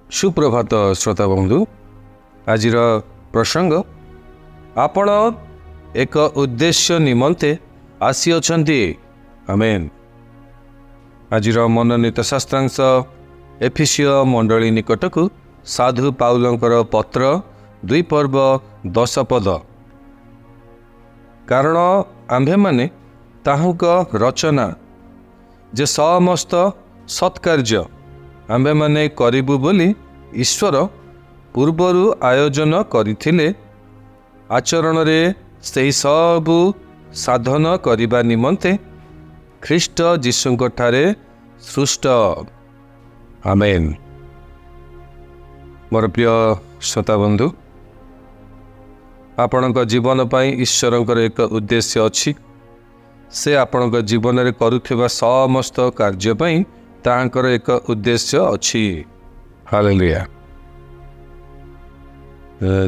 सुप्रभात श्रोता बंधु आज प्रसंग आपण एक उद्देश्य निमंते आसी अछंती। आमेन। आज मनोनीत शास्त्रांश एफिसिय मंडली निकटकू साधु पाउलंकर पत्र 2 पर्व 10 पद। कारण आम्भे माने ताहुक रचना जे समस्त सत्कार्य आम्भे माने करिबु बोली ईश्वर पूर्वरु आयोजन करिथिले आचरण रे सेही सबु साधन करिबा निमंते ख्रीष्ट जीशुंक ठारे सृष्ट। आमेन। मोर प्रिय श्रोता बंधु आपणक जीवन पाई ईश्वरंकर एक उद्देश्य अछि। से आपणक जीवन रे करुथिबा समस्त कार्य पाई तांकर एक उद्देश्य अछि। हालेलुया।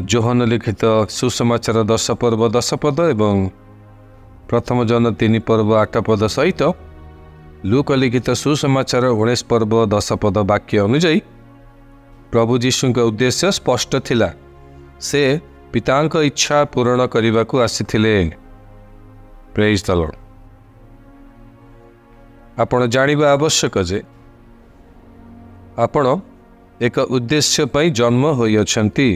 जोहन लिखित सुसमाचार 10 पर्व 10 पद एवं प्रथम जन 3 पर्व 8 पद सहित लूक लिखित सुसमाचार 19 पर्व 10 पद वाक्य अनुଯାयी प्रभु जीशु का उद्देश्य स्पष्ट थिला। से पितांक इच्छा पूर्ण करने को आसीथिले। Praise the Lord. आपण जानिबा आवश्यक जे आपण एक उद्देश्य पई जन्म होई अछंती।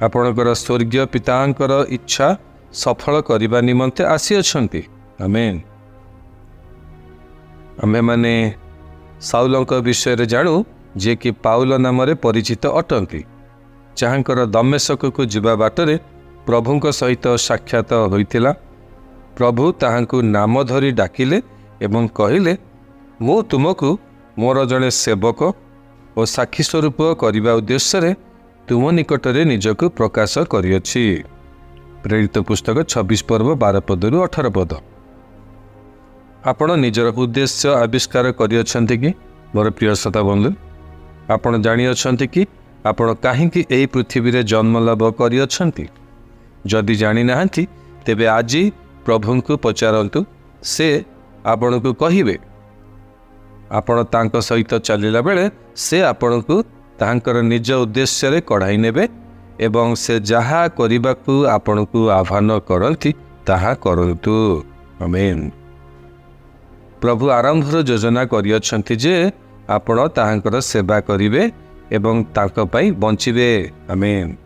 आपणकर स्वर्गीय पितांकर इच्छा सफल करने निमंते आसी अछंती। आमेन। आमे माने साउलंक विषय जानू जे कि पाउल नाम रे परिचित अटंती। जहाँकर दमेशक को जीवा बाटरे प्रभुंक सहित साक्षात होइतिला। प्रभु ताहांकु नाम धरी डाकिले एवं कहिले मु तुमको मोर जड़े सेवक और साक्षी स्वरूप करने उद्देश्य रे तुम निकटरे निजक प्रकाश करियछि। प्रेरित पुस्तक 26 पर्व 12 पदरु 18 पद। आपण निजर उद्देश्य आविष्कार करियछन्ति कि मोर प्रिय श्रोता बंधु आपण जानि अछन्ति कि आपण काहेकि एही पृथ्वी रे जन्म लाभ करियछन्ति। जदि जानि नाहंति तेबे आज प्रभुंकु पचारंतु। से आपण को कहिबे। आपण तांको सहित चलिला बेले से आपण को तांकर निज उद्देश्य रे कढ़ाई नेबे एवं से जहा करिबाकू आपण को आह्वान करंती ताहा करंतु। आमेन। प्रभु आरंभर योजना करियछन्ति जे आपण ताहांकर सेवा करिवे एवं तांको पई बंचिबे। आमेन।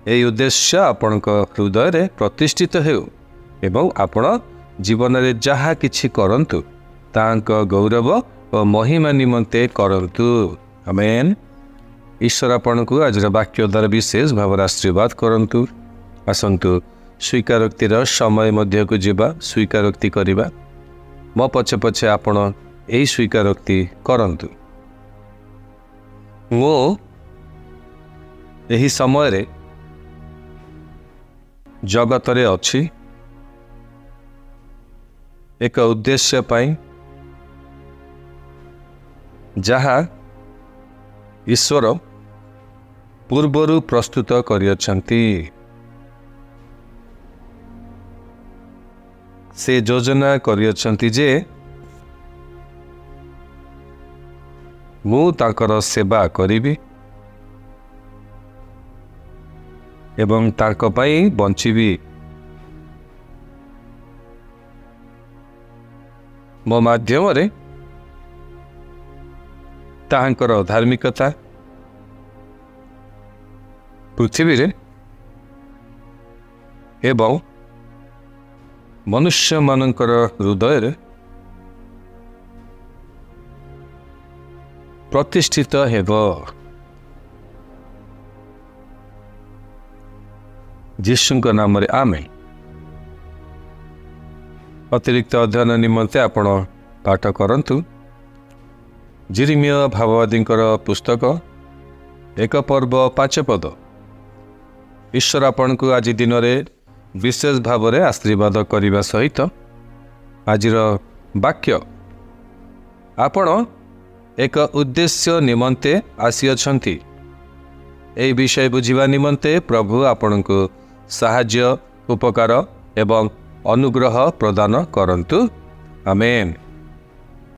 एई उद्देश्य आपणक हृदय रे प्रतिष्ठित हेउ एवं आपण जीवन रे जहा किछि करंतु तांक गौरव और महिमा निमंते करंतु। आमेन। ईश्वर आपणकु आज वाक्य द्वारा विशेष भाव आशीर्वाद करंतु। आसंतु स्वीकारोक्तिर समय मध्य को जीवा स्वीकारोक्ति करिबा। मो पछे पछे आपण एई स्वीकारोक्ति करंतु। मो एही समय रे जगत रे अछि एक उद्देश्य पाई जहा ईश्वर पूर्वरु प्रस्तुत करियछन्ति। से योजना करियछन्ति जे मु तांकर सेवा करिबी एवं तांको पई बंचिबी। मो माध्यम रे ताहांकर धार्मिकता पृथ्वी रे एवं मनुष्य मानकर हृदय रे प्रतिष्ठित हेबो। जीशुंक नाम रे आमेन। अतिरिक्त अध्ययन निमंते आपण पाठ करंतु जिरिमिया भाववादींकर पुस्तक 1 पर्व 5 पद। ईश्वर आपण को आज दिन रे विशेष भाव रे आशीर्वाद करने सहित आज वाक्य आपण एक उद्देश्य निमंते आसी अछंती। एई विषय बुझिबा निमंते प्रभु आपण को साहाय्य उपकार एवं अनुग्रह प्रदान करंतु। आमेन।